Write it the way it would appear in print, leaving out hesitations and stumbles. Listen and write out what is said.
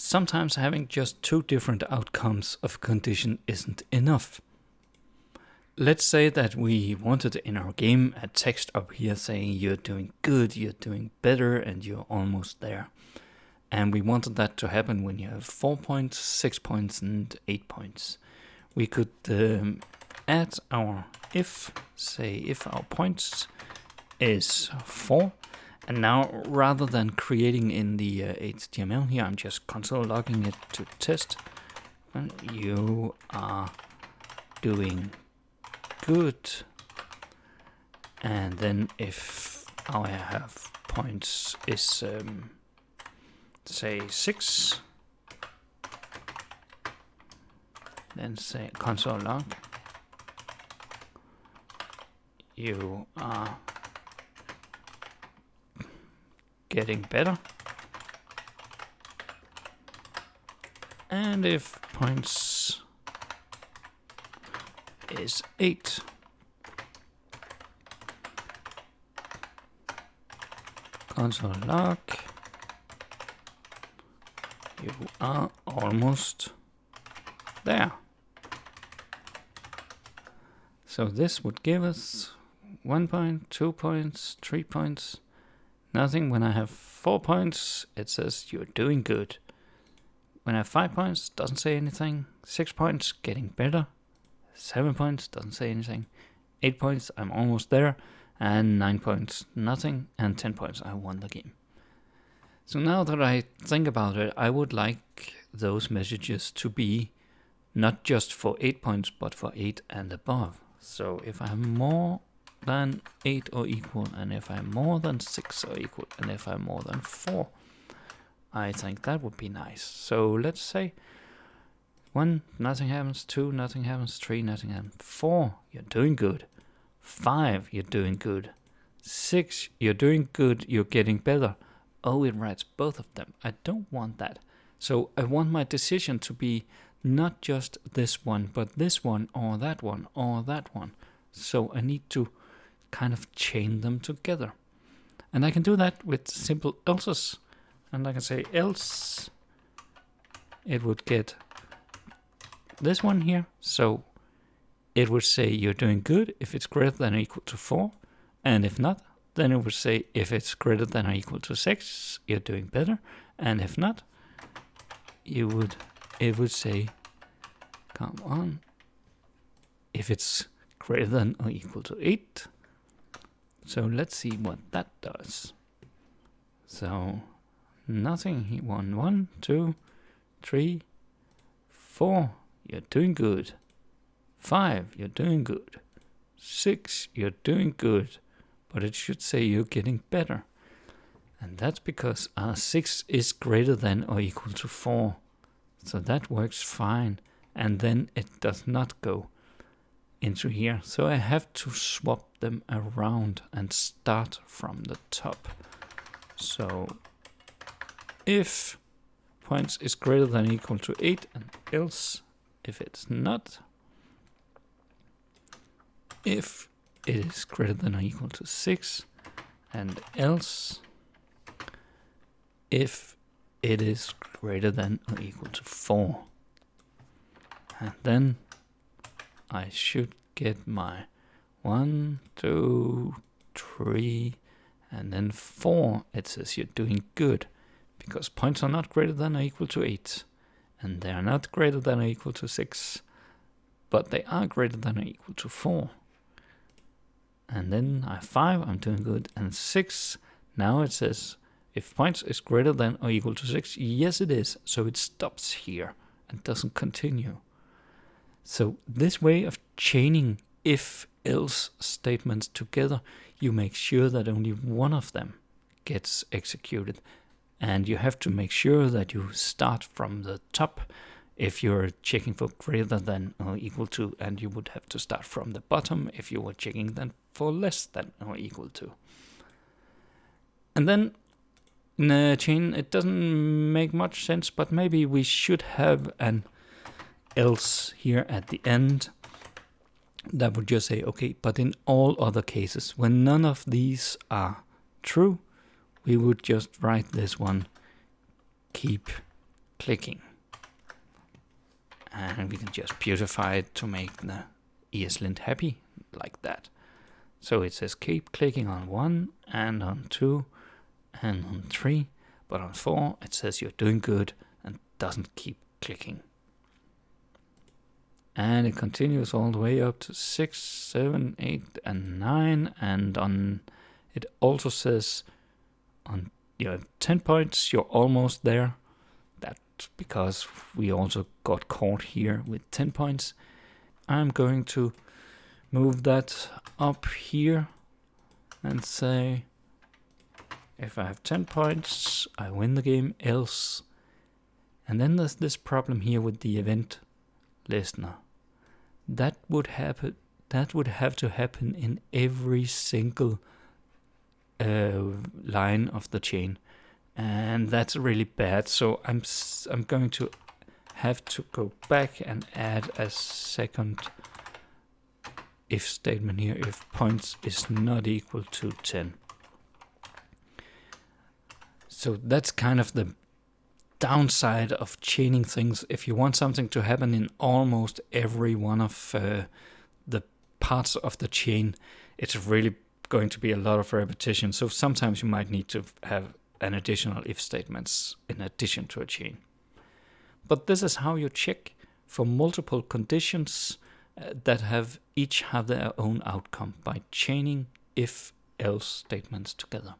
sometimes having just two different outcomes of a condition isn't enough. Let's say that we wanted in our game a text up here saying you're doing good, you're doing better, and you're almost there. And we wanted that to happen when you have 4 points, 6 points, and 8 points. We could add our if, say if our points is 4. And now, rather than creating in the HTML here, I'm just console logging it to test. You are doing good. And then if I have points is say 6, then say console log. You are getting better. And if points is 8, console log, you are almost there. So this would give us 1 point, 2 points, 3 points, nothing. When I have 4 points, it says you're doing good. When I have 5 points, doesn't say anything. 6 points, getting better. 7 points, doesn't say anything. 8 points, I'm almost there. And 9 points, nothing. And 10 points, I won the game. So now that I think about it, I would like those messages to be not just for 8 points, but for 8 and above. So if I'm more than 8 or equal, and if I'm more than 6 or equal, and if I'm more than 4, I think that would be nice. So let's say 1, nothing happens. 2, nothing happens. 3, nothing happens. 4, you're doing good. 5, you're doing good. 6, you're doing good, you're getting better. Oh, it writes both of them. I don't want that. So I want my decision to be not just this one, but this one, or that one, or that one. So I need to kind of chain them together. And I can do that with simple else's. And I can say else, it would get this one here. So it would say you're doing good if it's greater than or equal to 4. And if not, then it would say if it's greater than or equal to 6, you're doing better. And if not, it would say, come on, if it's greater than or equal to 8. So let's see what that does. So nothing. 1, 2, 3, 4. You're doing good. 5. You're doing good. 6. You're doing good. But it should say you're getting better. And that's because 6 is greater than or equal to 4. So that works fine. And then it does not go into here. So I have to swap them around and start from the top. So if points is greater than or equal to 8, and else if it's not, if it is greater than or equal to 6, and else if it is greater than or equal to 4. And then I should get my 1, 2, 3, and then 4. It says you're doing good, because points are not greater than or equal to 8, and they are not greater than or equal to 6, but they are greater than or equal to 4. And then I have 5, I'm doing good, and 6, now it says if points is greater than or equal to 6, yes it is, so it stops here and doesn't continue. So this way of chaining if-else statements together, you make sure that only one of them gets executed. And you have to make sure that you start from the top if you're checking for greater than or equal to, and you would have to start from the bottom if you were checking then for less than or equal to. And then in a chain, it doesn't make much sense, but maybe we should have an else here at the end that would just say, okay, but in all other cases, when none of these are true, we would just write this one, keep clicking. And we can just beautify it to make the ESLint happy, like that. So it says keep clicking on 1 and on 2 and on 3, but on 4 it says you're doing good and doesn't keep clicking. And it continues all the way up to 6, 7, 8, and 9, and on it also says on 10 points you're almost there. That's because we also got caught here with 10 points. I'm going to move that up here and say if I have 10 points I win the game, else. And then there's this problem here with the event listener. That would happen. That would have to happen in every single line of the chain, and that's really bad. So I'm going to have to go back and add a second if statement here if points is not equal to 10. So that's kind of the downside of chaining things. If you want something to happen in almost every one of the parts of the chain, it's really going to be a lot of repetition. So sometimes you might need to have an additional if statements in addition to a chain. But this is how you check for multiple conditions that each have their own outcome by chaining if-else statements together.